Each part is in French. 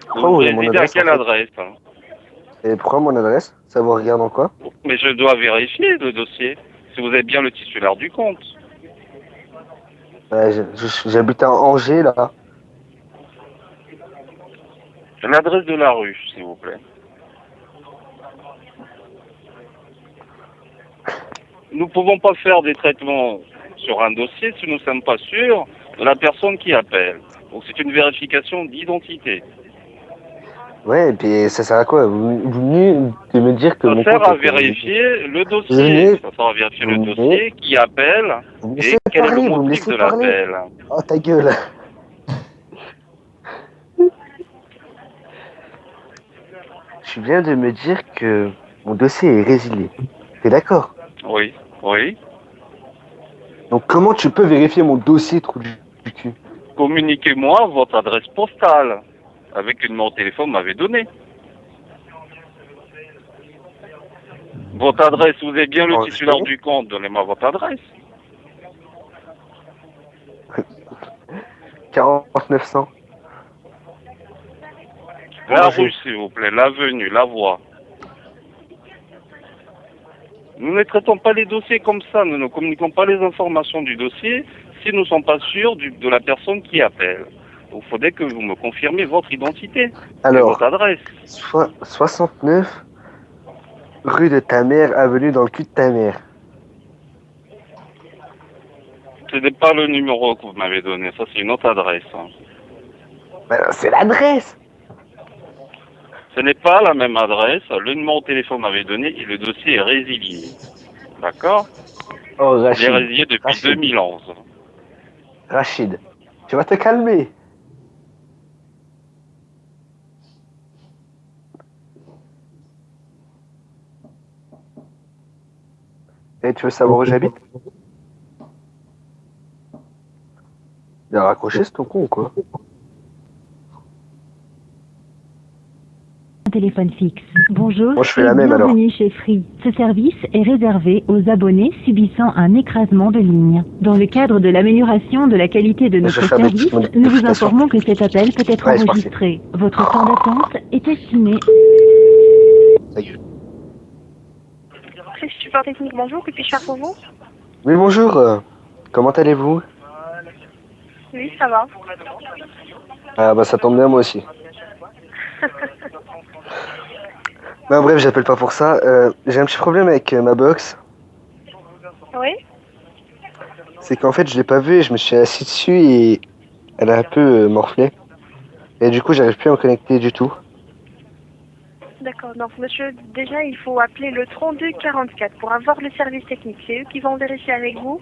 Pourquoi Vous vous voulez mon résidez à adresse quelle en fait? adresse, hein? Et pourquoi mon adresse? Ça vous regarde en quoi? Mais je dois vérifier le dossier. Si vous êtes bien le titulaire du compte. J'habite à Angers là. L'adresse de la rue, s'il vous plaît. Nous ne pouvons pas faire des traitements sur un dossier si nous ne sommes pas sûrs de la personne qui appelle. Donc c'est une vérification d'identité. Ouais, et puis ça sert à quoi? Vous venez de me dire que Ça mon sert compte à était résilié. vérifier le Vous dossier. venez, Ça sert à vérifier vous le venez, dossier, qui appelle vous me et laissez quel est le parler, vous me motif laissez de parler. l'appel. Oh ta gueule. Tu viens de me dire que mon dossier est résilié. T'es d'accord? Oui, oui. Donc comment tu peux vérifier mon dossier, trou du cul? Communiquez-moi votre adresse postale avec le numéro de téléphone que vous m'avez donné. Votre adresse, vous êtes bien le Angers, titulaire du compte, donnez-moi votre adresse. 4900. La Angers. rue, s'il vous plaît, l'avenue, la voie. Nous ne traitons pas les dossiers comme ça, nous ne communiquons pas les informations du dossier si nous ne sommes pas sûrs de la personne qui appelle. Il faudrait que vous me confirmiez votre identité et Alors, votre adresse. 69 rue de ta mère, avenue dans le cul de ta mère. Ce n'est pas le numéro que vous m'avez donné, ça c'est une autre adresse. Ben, c'est l'adresse. Ce n'est pas la même adresse, le numéro de téléphone que vous m'avez donné et le dossier est résilié. D'accord? Oh, Il est Rachid. résilié depuis Rachid. 2011. Rachid, tu vas te calmer. Et tu veux savoir où j'habite? Il a raccroché, c'est ton con ou quoi? Un téléphone fixe. Bonjour Moi, je fais et la même, alors. bienvenue chez Free. Ce service est réservé aux abonnés subissant un écrasement de ligne. Dans le cadre de l'amélioration de la qualité de notre Je fais avec service, mon nous vous notification. informons que cet appel peut être Ouais, c'est parti. enregistré. Votre temps d'attente est estimé. Ta gueule. Free Support Technique, bonjour, que puis-je faire pour vous? Oui, bonjour. Comment allez-vous? Oui, ça va. Ah, bah, ça tombe bien, moi aussi. Ben, bref, j'appelle pas pour ça. J'ai un petit problème avec ma box. Oui? C'est qu'en fait, je l'ai pas vue et je me suis assis dessus et elle a un peu morflé. Et du coup, j'arrive plus à me connecter du tout. D'accord, donc monsieur, déjà il faut appeler le 3244 pour avoir le service technique. C'est eux qui vont vérifier avec vous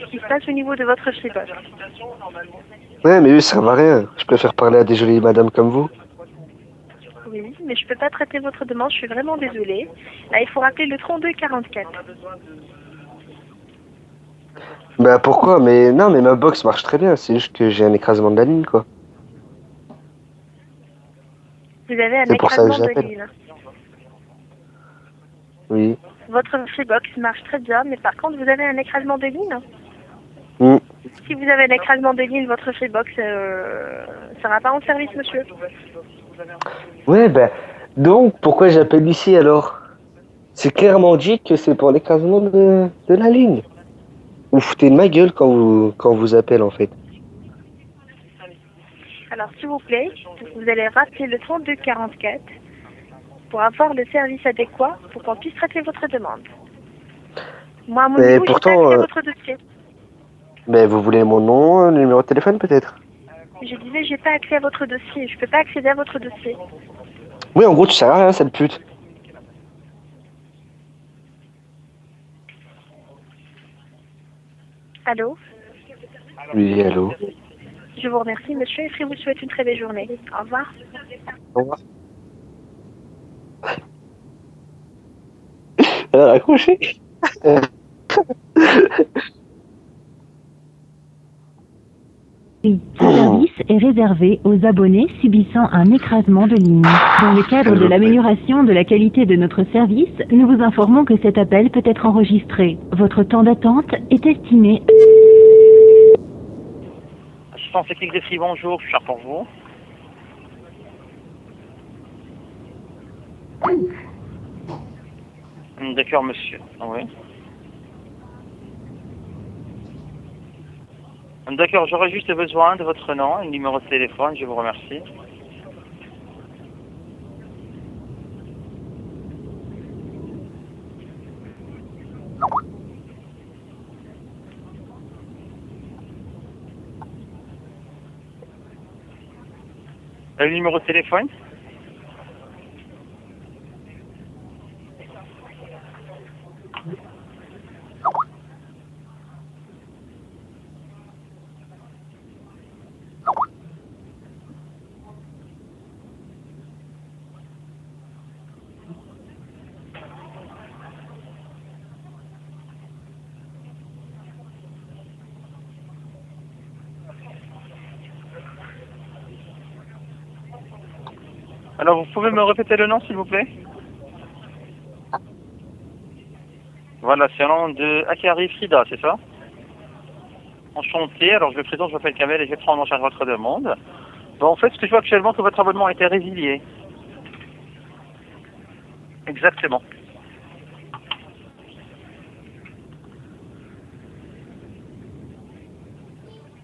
ce qui se passe au niveau de votre Freebox. Ouais, mais eux, ça servent à rien. Je préfère parler à des jolies madames comme vous. Oui, mais je peux pas traiter votre demande, je suis vraiment désolée. Là, il faut rappeler le 3244. Bah pourquoi? Mais non, mais ma box marche très bien. C'est juste que j'ai un écrasement de la ligne, quoi. Vous avez un C'est pour ça que écrasement de j'appelle. ligne. Oui. Votre Freebox marche très bien, mais par contre, vous avez un écrasement de ligne. Hmm. Si vous avez un écrasement de ligne, votre Freebox sera pas en service, monsieur. Ouais, bah donc pourquoi j'appelle ici alors? C'est clairement dit que c'est pour l'écrasement de la ligne. Vous foutez de ma gueule quand vous appelez en fait. Alors, s'il vous plaît, vous allez rappeler le 3244 pour avoir le service adéquat pour qu'on puisse traiter votre demande. Moi, à mon Mais niveau, je pourtant, n'ai pas accès à votre dossier. Mais vous voulez mon nom, le numéro de téléphone peut-être? Je disais, j'ai pas accès à votre dossier. Je peux pas accéder à votre dossier. Oui, en gros, tu sers à rien, cette pute. Allô? Oui, allô. Je vous remercie, monsieur, et je vous souhaite une très belle journée. Au revoir. Au revoir. Elle a raccroché. Free. Ce service est réservé aux abonnés subissant un écrasement de ligne. Dans le cadre de l'amélioration de la qualité de notre service, nous vous informons que cet appel peut être enregistré. Votre temps d'attente est estimé. Assistance technique de Free, bonjour, je suis pour vous. D'accord, monsieur. Oui. D'accord, j'aurais juste besoin de votre nom et numéro de téléphone, je vous remercie. Le numéro de téléphone? Alors, vous pouvez me répéter le nom, s'il vous plaît? Voilà, c'est le nom de Akari Frida, c'est ça? Enchanté, alors je me présente, je m'appelle Kamel et je vais prendre en charge votre demande. Bon, en fait, ce que je vois actuellement, c'est que votre abonnement a été résilié. Exactement.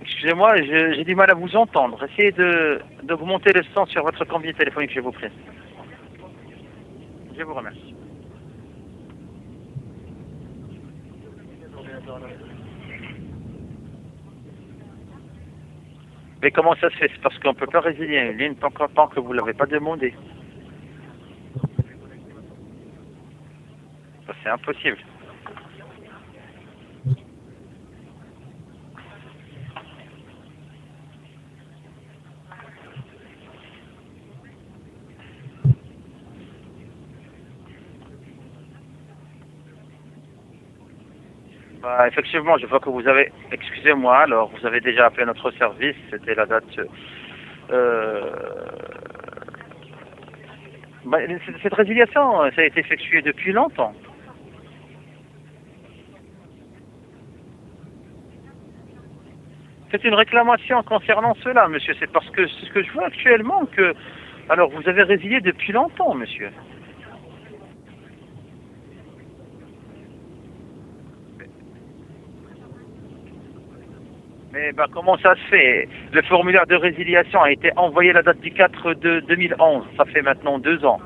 Excusez-moi, j'ai du mal à vous entendre. Essayez d'augmenter le son sur votre combiné téléphonique, je vous prie. Je vous remercie. Mais comment ça se fait? C'est parce qu'on ne peut pas résilier une ligne tant que vous ne l'avez pas demandé. Ça, c'est impossible. Bah, effectivement, je vois que vous avez... Excusez-moi, alors vous avez déjà appelé notre service, c'était la date... Bah, cette résiliation, ça a été effectué depuis longtemps. C'est une réclamation concernant cela, monsieur. C'est parce que c'est ce que je vois actuellement que... Alors, vous avez résilié depuis longtemps, monsieur. Mais bah, comment ça se fait? Le formulaire de résiliation a été envoyé la date du 4 de 2011. Ça fait maintenant 2 ans.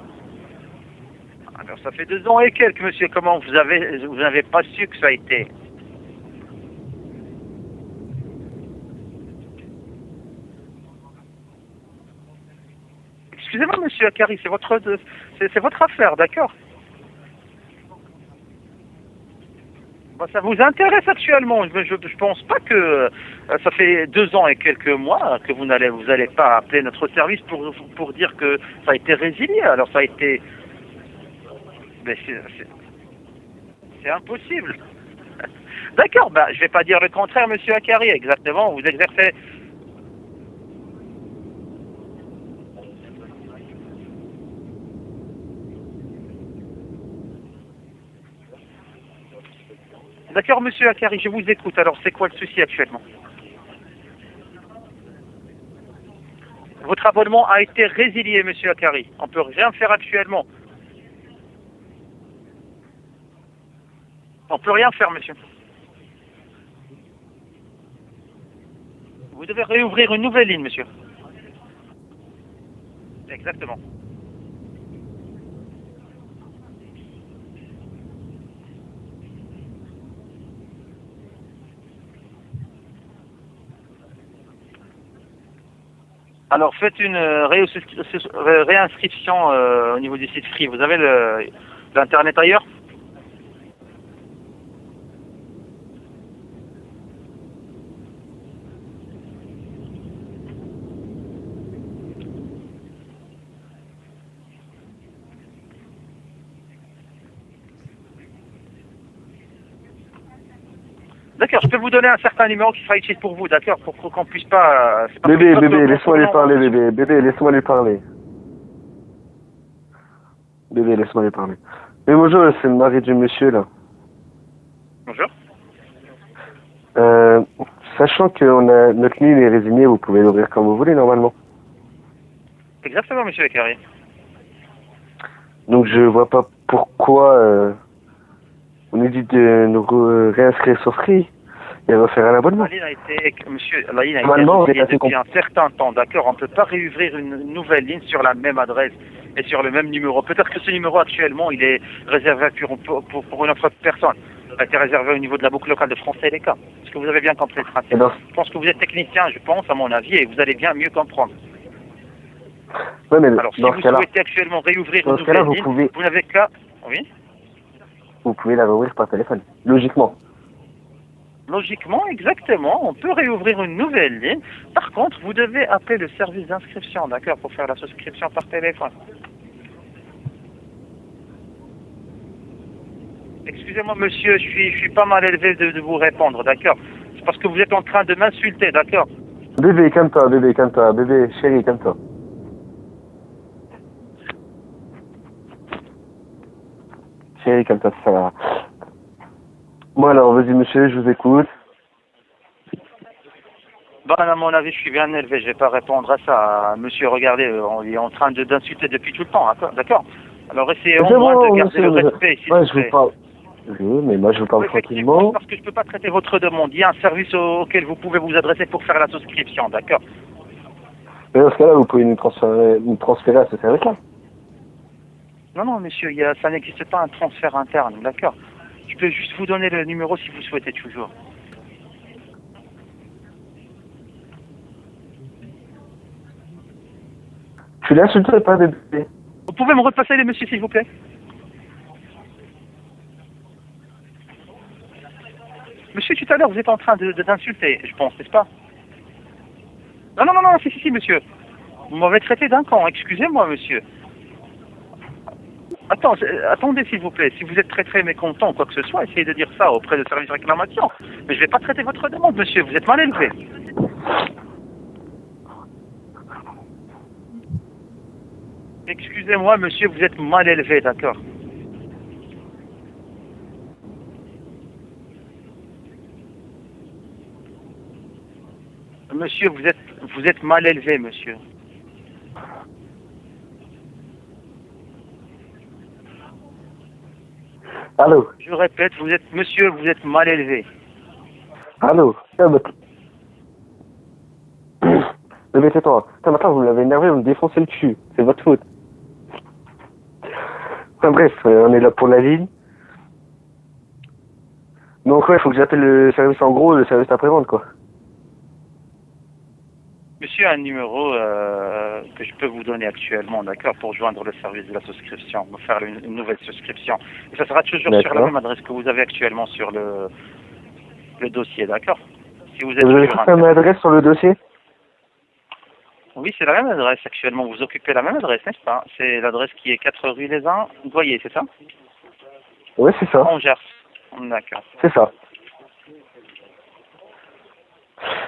Alors, ça fait 2 ans et quelques, monsieur. Comment vous n'avez pas su que ça a été? Excusez-moi, monsieur Akari, c'est votre affaire, d'accord? Bah, ça vous intéresse actuellement. Je pense pas que ça fait 2 ans et quelques mois que vous allez pas appeler notre service pour dire que ça a été résilié. Alors ça a été... Mais c'est impossible. D'accord, bah, je vais pas dire le contraire, monsieur Akari, exactement. Vous exercez... D'accord, monsieur Akari, je vous écoute. Alors, c'est quoi le souci actuellement? Votre abonnement a été résilié, monsieur Akari. On peut rien faire actuellement. On peut rien faire, monsieur. Vous devez réouvrir une nouvelle ligne, monsieur. Exactement. Alors, faites une réinscription au niveau du site Free. Vous avez l'Internet ailleurs? D'accord, je peux vous donner un certain numéro qui sera utile pour vous, d'accord, pour qu'on puisse pas... Bébé, laisse-moi lui parler, bébé. Bébé, laisse-moi lui parler. Bébé, laisse-moi lui parler. Mais bonjour, c'est le mari du monsieur, là. Bonjour. Sachant que notre ligne est résignée, vous pouvez l'ouvrir comme vous voulez, normalement. Exactement, monsieur Akari. Donc je vois pas pourquoi on nous dit de nous réinscrire sur Free et refaire un abonnement. La ligne a été, monsieur, la ligne a été Normalement, résiliée on est assez depuis un certain temps, d'accord? On ne peut pas réouvrir une nouvelle ligne sur la même adresse et sur le même numéro. Peut-être que ce numéro actuellement, il est réservé pour une autre personne. Il a été réservé au niveau de la boucle locale de France Télécom. Est-ce que vous avez bien compris le principe? Et dans, Je pense que vous êtes technicien, je pense, à mon avis, et vous allez bien mieux comprendre. ouais, mais Alors, si dans vous ce cas-là, souhaitez actuellement réouvrir une dans ce cas-là, nouvelle ligne, vous n'avez qu'à... Oui. vous pouvez la rouvrir par téléphone. Logiquement. Logiquement, exactement, on peut réouvrir une nouvelle ligne. Par contre, vous devez appeler le service d'inscription, d'accord, pour faire la souscription par téléphone. Excusez-moi, monsieur, je suis pas mal élevé de vous répondre, d'accord? C'est parce que vous êtes en train de m'insulter, d'accord? Bébé, calme-toi, bébé, calme-toi, bébé, chérie, calme-toi. Chérie, calme-toi, ça va. Bon alors, vas-y monsieur, je vous écoute. Bon, à mon avis, je suis bien élevé, je vais pas répondre à ça. Monsieur, regardez, on est en train d'insulter depuis tout le temps, d'accord? Alors essayez au C'est moins bon, de garder monsieur, le mais respect, s'il ouais, vous je vous plaît. parle. Oui, mais moi je vous parle Effectivement, tranquillement. parce que je ne peux pas traiter votre demande. Il y a un service auquel vous pouvez vous adresser pour faire la souscription, d'accord? Mais dans ce cas-là, vous pouvez nous transférer à ce service-là. Non, non, monsieur, ça n'existe pas un transfert interne, d'accord? Je peux juste vous donner le numéro si vous souhaitez toujours. Tu l'insultes pas, bébé. Vous pouvez me repasser les monsieur, s'il vous plaît? Monsieur, tout à l'heure, vous êtes en train d'insulter, je pense, n'est-ce pas? Non, non, non, non, si, monsieur. Vous m'avez traité d'un con, excusez-moi, monsieur. Attendez, s'il vous plaît. Si vous êtes très mécontent ou quoi que ce soit, essayez de dire ça auprès du service réclamation. Mais je ne vais pas traiter votre demande, monsieur. Vous êtes mal élevé. Excusez-moi, monsieur, vous êtes mal élevé, d'accord? Monsieur, vous êtes mal élevé, monsieur. Allô? Je répète, monsieur, vous êtes mal élevé. Allô? Bébé, tais-toi. Putain, maintenant, vous m'avez énervé, vous me défoncez le cul. C'est votre faute. Enfin bref, on est là pour la ligne. Donc ouais, il faut que j'appelle le service en gros, le service après-vente, quoi. Monsieur a un numéro que je peux vous donner actuellement, d'accord, pour joindre le service de la souscription, pour faire une nouvelle souscription. Et ça sera toujours sur la même adresse que vous avez actuellement sur le dossier, d'accord? Si vous êtes Vous avez toute la même adresse sur le dossier? Oui, c'est la même adresse actuellement. Vous occupez la même adresse, n'est-ce pas? C'est l'adresse qui est 4 rue Les Uns, Goyer, c'est ça? Ouais, c'est ça. En Gers. D'accord. C'est ça.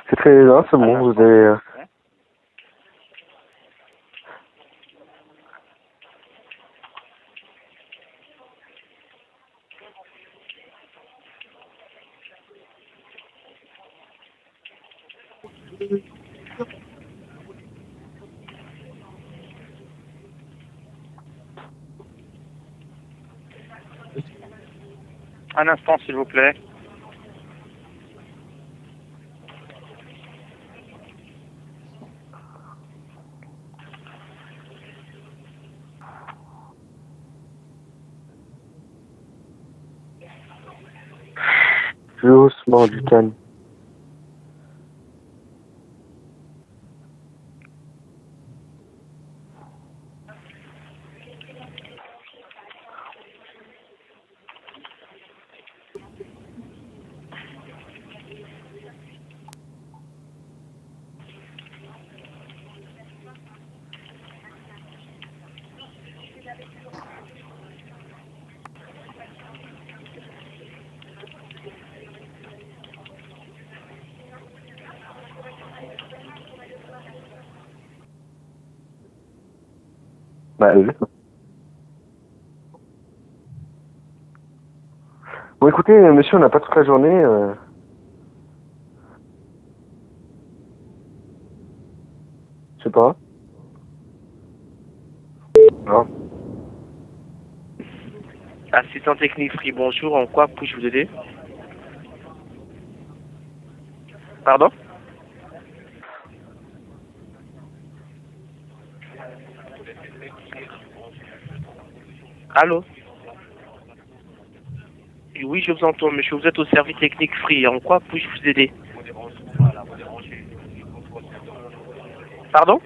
C'est très bien, c'est bon, vous avez... Un instant, s'il vous plaît. Doucement, du calme. Bah eux. Bon écoutez, monsieur, on n'a pas toute la journée. Je sais pas. Non. Assistant technique Free, bonjour. En quoi puis-je vous aider? Pardon? Allô? Oui, je vous entends, monsieur. Vous êtes au service technique Free. En quoi puis-je vous aider? Pardon?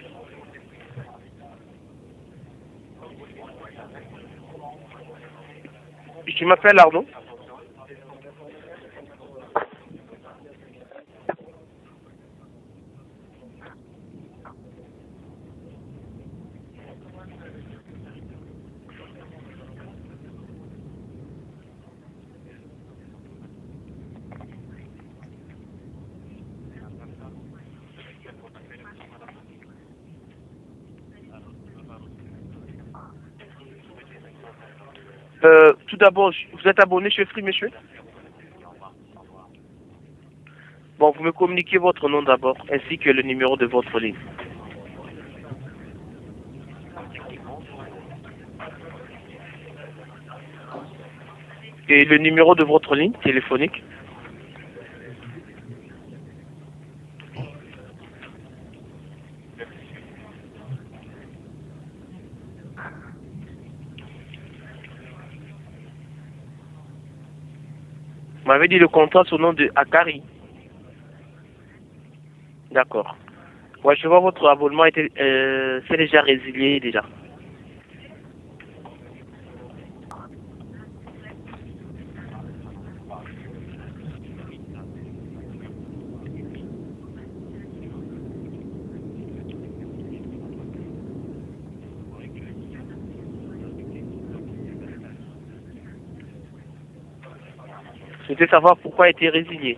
Je m'appelle Arnaud. Tout d'abord, vous êtes abonné chez Free, monsieur? Bon, vous me communiquez votre nom d'abord, ainsi que le numéro de votre ligne. Et le numéro de votre ligne téléphonique? Vous m'avez dit le contrat sous nom de Akari. D'accord. Ouais, je vois votre abonnement était, c'est déjà résilié déjà. Je souhaitais savoir pourquoi a été résilié.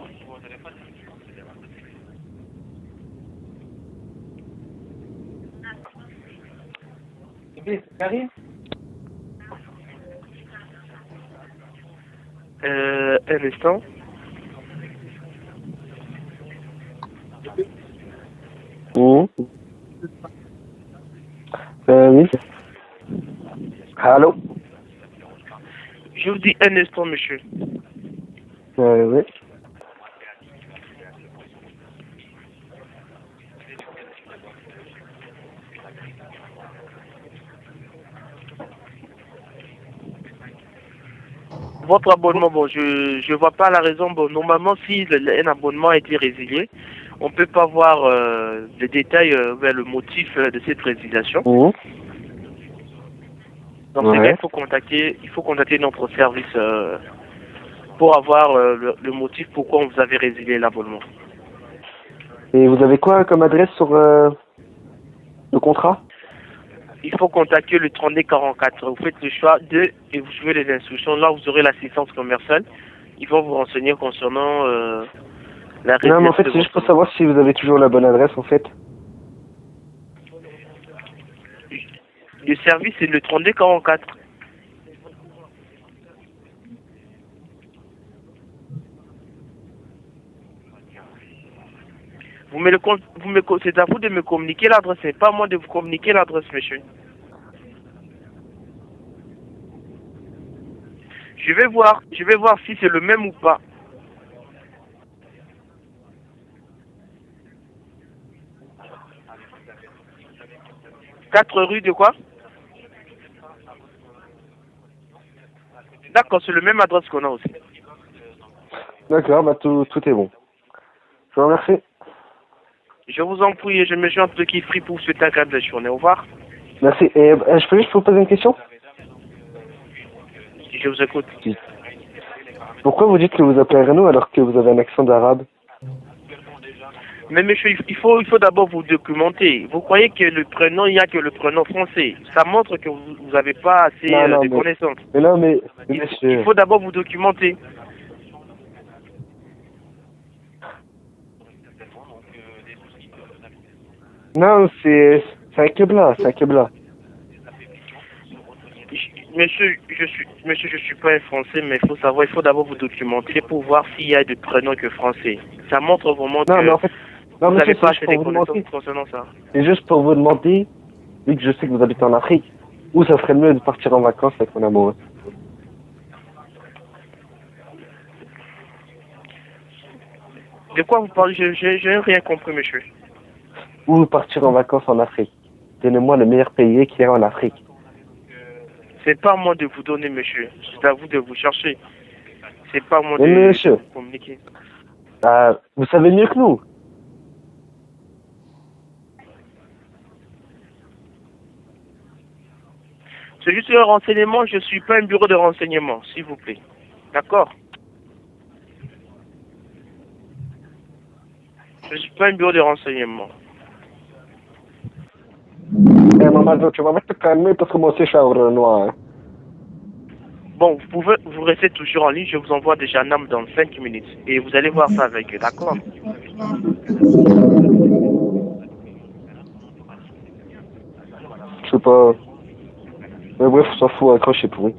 Karim? Un instant. Oui. Oui. Allô? Je vous dis un instant, monsieur. Oui. Votre abonnement, bon, je vois pas la raison. Bon, normalement, si un abonnement a été résilié, on peut pas voir les détails vers le motif de cette résiliation. Mmh. Donc, c'est bien, il faut contacter notre service pour avoir le motif pourquoi on vous avait résilié l'abonnement. Et vous avez quoi comme adresse sur le contrat? Il faut contacter le 3244. Vous faites le choix et vous suivez les instructions. Là, vous aurez l'assistance commerciale. Ils vont vous renseigner concernant la résiliation. Non, mais en fait, c'est juste pour savoir si vous avez toujours la bonne adresse, en fait. Le service, c'est le 3244. C'est à vous de me communiquer l'adresse, c'est pas à moi de vous communiquer l'adresse, monsieur. Je vais voir si c'est le même ou pas. Quatre rue de quoi? D'accord, c'est le même adresse qu'on a aussi. D'accord, bah tout est bon. Je vous remercie. Je vous en prie, je me joins de qui Free pour souhaiter un agréable journée. Au revoir. Merci. Et je peux juste vous poser une question? Je vous écoute. Pourquoi vous dites que vous appelez Renault alors que vous avez un accent d'arabe? Mais monsieur, il faut d'abord vous documenter. Vous croyez que le prénom, il n'y a que le prénom français. Ça montre que vous n'avez pas assez de connaissances. Mais non, mais il faut d'abord vous documenter. Non, c'est un Kebla, c'est un Kebla. Monsieur, je suis pas un français, mais il faut savoir, il faut d'abord vous documenter pour voir s'il y a de prénoms que français. Ça montre vraiment que mais en fait, vous n'avez pas assez de connaissances concernant ça. C'est juste pour vous demander, vu que je sais que vous habitez en Afrique, où ça serait le mieux de partir en vacances avec mon amoureux. De quoi vous parlez? J'ai rien compris, monsieur. Où partir en vacances en Afrique? Donnez-moi le meilleur pays qu'il y a en Afrique. C'est pas à moi de vous donner, monsieur. C'est à vous de vous chercher. C'est pas à moi Mais de monsieur, vous communiquer. vous savez mieux que nous. C'est juste un renseignement, je suis pas un bureau de renseignement, s'il vous plaît. D'accord? Je suis pas un bureau de renseignement. Maman, tu vas te calmer parce que moi aussi je suis un noir. Bon, vous restez toujours en ligne, je vous envoie déjà un âme dans 5 minutes. Et vous allez voir ça avec eux, d'accord? Je sais pas. Mais bref, on s'en fout, accrochez pour eux.